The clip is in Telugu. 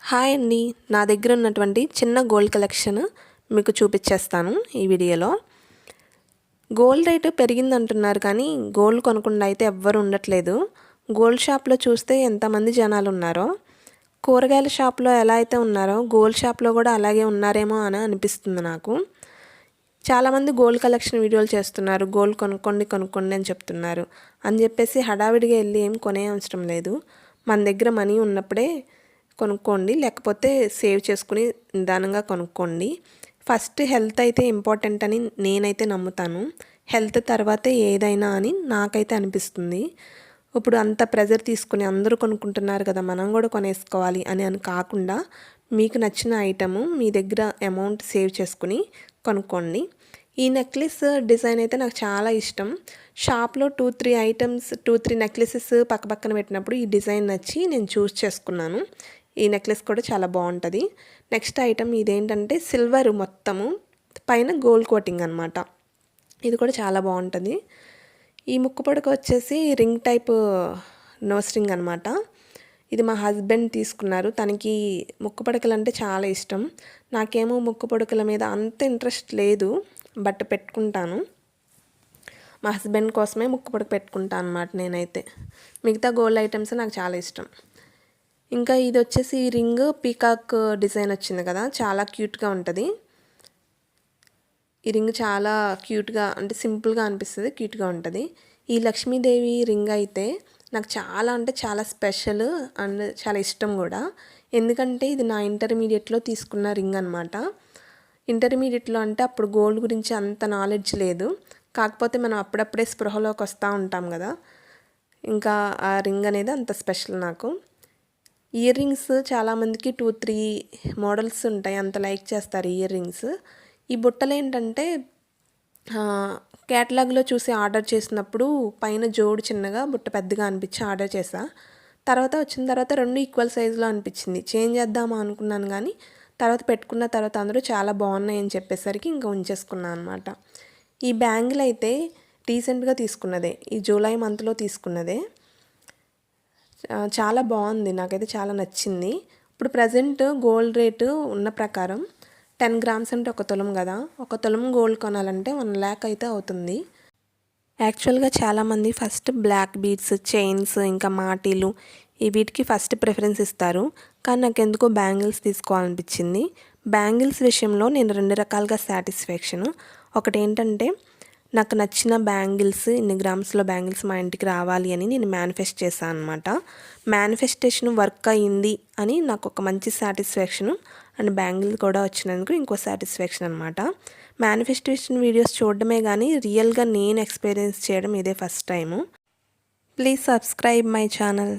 హాయ్ అండి, నా దగ్గర ఉన్నటువంటి చిన్న గోల్డ్ కలెక్షన్ మీకు చూపించేస్తాను ఈ వీడియోలో. గోల్డ్ రేటు పెరిగిందంటున్నారు కానీ గోల్డ్ కొనకుండా అయితే ఎవ్వరు ఉండట్లేదు. గోల్డ్ షాప్లో చూస్తే ఎంతమంది జనాలు ఉన్నారో, కూరగాయల షాప్లో ఎలా అయితే ఉన్నారో గోల్డ్ షాప్లో కూడా అలాగే ఉన్నారేమో అని అనిపిస్తుంది నాకు. చాలామంది గోల్డ్ కలెక్షన్ వీడియోలు చేస్తున్నారు, గోల్డ్ కొనుక్కోండి అని చెప్తున్నారు. అని చెప్పేసి హడావిడిగా వెళ్ళి ఏం కొనే అవసరం లేదు. మన దగ్గర మనీ ఉన్నప్పుడే కొనుక్కోండి, లేకపోతే సేవ్ చేసుకుని నిదానంగా కొనుక్కోండి. ఫస్ట్ హెల్త్ అయితే ఇంపార్టెంట్ అని నేనైతే నమ్ముతాను. హెల్త్ తర్వాతే ఏదైనా అని నాకైతే అనిపిస్తుంది. ఇప్పుడు అంత ప్రెజర్ తీసుకుని అందరూ కొనుక్కుంటున్నారు కదా, మనం కూడా కొనేసుకోవాలి అని కాకుండా మీకు నచ్చిన ఐటము మీ దగ్గర అమౌంట్ సేవ్ చేసుకుని కొనుక్కోండి. ఈ నెక్లెస్ డిజైన్ అయితే నాకు చాలా ఇష్టం. షాప్లో 2-3 నెక్లెసెస్ పక్కన పెట్టినప్పుడు ఈ డిజైన్ నచ్చి నేను చూస్ చేసుకున్నాను. ఈ నెక్లెస్ కూడా చాలా బాగుంటుంది. నెక్స్ట్ ఐటమ్ ఇదేంటంటే సిల్వర్ మొత్తము పైన గోల్డ్ కోటింగ్ అనమాట. ఇది కూడా చాలా బాగుంటుంది. ఈ ముక్కు పొడక వచ్చేసి రింగ్ టైప్ నోస్ రింగ్ అనమాట. ఇది మా హస్బెండ్ తీసుకున్నారు. తనకి ముక్కు పొడకలు అంటే చాలా ఇష్టం. నాకేమో ముక్కు పొడకల మీద అంత ఇంట్రెస్ట్ లేదు, బట్ పెట్టుకుంటాను. మా హస్బెండ్ కోసమే ముక్కు పొడక పెట్టుకుంటాను అనమాట నేనైతే. మిగతా గోల్డ్ ఐటమ్స్ నాకు చాలా ఇష్టం. ఇంకా ఇది వచ్చేసి ఈ రింగ్ పీకాక్ డిజైన్ వచ్చింది కదా, చాలా క్యూట్గా ఉంటుంది. ఈ రింగ్ చాలా క్యూట్గా అంటే సింపుల్గా అనిపిస్తుంది, క్యూట్గా ఉంటుంది. ఈ లక్ష్మీదేవి రింగ్ అయితే నాకు చాలా అంటే చాలా స్పెషల్ అండ్ చాలా ఇష్టం కూడా. ఎందుకంటే ఇది నా ఇంటర్మీడియట్లో తీసుకున్న రింగ్ అనమాట. ఇంటర్మీడియట్లో అంటే అప్పుడు గోల్డ్ గురించి అంత నాలెడ్జ్ లేదు, కాకపోతే మనం అప్పుడప్పుడే స్పృహలోకి వస్తూ ఉంటాం కదా. ఇంకా ఆ రింగ్ అనేది అంత స్పెషల్ నాకు. ఇయర్ రింగ్స్ చాలామందికి 2-3 మోడల్స్ ఉంటాయి, అంత లైక్ చేస్తారు ఇయర్ రింగ్స్. ఈ బుట్టలు ఏంటంటే క్యాటలాగ్లో చూసి ఆర్డర్ చేసినప్పుడు పైన జోడు చిన్నగా బుట్ట పెద్దగా అనిపించి ఆర్డర్ చేసా. వచ్చిన తర్వాత 2 ఈక్వల్ సైజులో అనిపించింది. చేంజ్ చేద్దామా అనుకున్నాను కానీ పెట్టుకున్న తర్వాత అందరూ చాలా బాగున్నాయి అని చెప్పేసరికి ఇంకా ఉంచేసుకున్నాను అనమాట. ఈ బ్యాంగిల్ అయితే రీసెంట్గా తీసుకున్నదే, ఈ జూలై మంత్లో తీసుకున్నదే. చాలా బాగుంది, నాకైతే చాలా నచ్చింది. ఇప్పుడు ప్రజెంట్ గోల్డ్ రేటు ఉన్న ప్రకారం 10 గ్రామ్స్ అంటే 1 తులం కదా, 1 తులం గోల్డ్ కొనాలంటే 1 lakh అయితే అవుతుంది. యాక్చువల్గా చాలామంది ఫస్ట్ బ్లాక్ బీడ్స్, చైన్స్, ఇంకా మాటీలు వీటికి ఫస్ట్ ప్రిఫరెన్స్ ఇస్తారు. కానీ నాకు ఎందుకో బ్యాంగిల్స్ తీసుకోవాలనిపించింది. బ్యాంగిల్స్ విషయంలో నేను 2 రకాలుగా సాటిస్ఫాక్షన్. ఒకటి ఏంటంటే నాకు నచ్చిన బ్యాంగిల్స్, ఇన్ని గ్రామ్స్లో బ్యాంగిల్స్ మా ఇంటికి రావాలి అని నేను మేనిఫెస్ట్ చేశాను అనమాట. మేనిఫెస్టేషన్ వర్క్ అయ్యింది అని నాకు ఒక మంచి సాటిస్ఫాక్షన్, అండ్ బ్యాంగిల్ కూడా వచ్చినందుకు ఇంకో సాటిస్ఫాక్షన్ అనమాట. మేనిఫెస్టేషన్ వీడియోస్ చూడడమే కానీ రియల్గా నేను ఎక్స్పీరియన్స్ చేయడం ఇదే first time. Please subscribe my channel.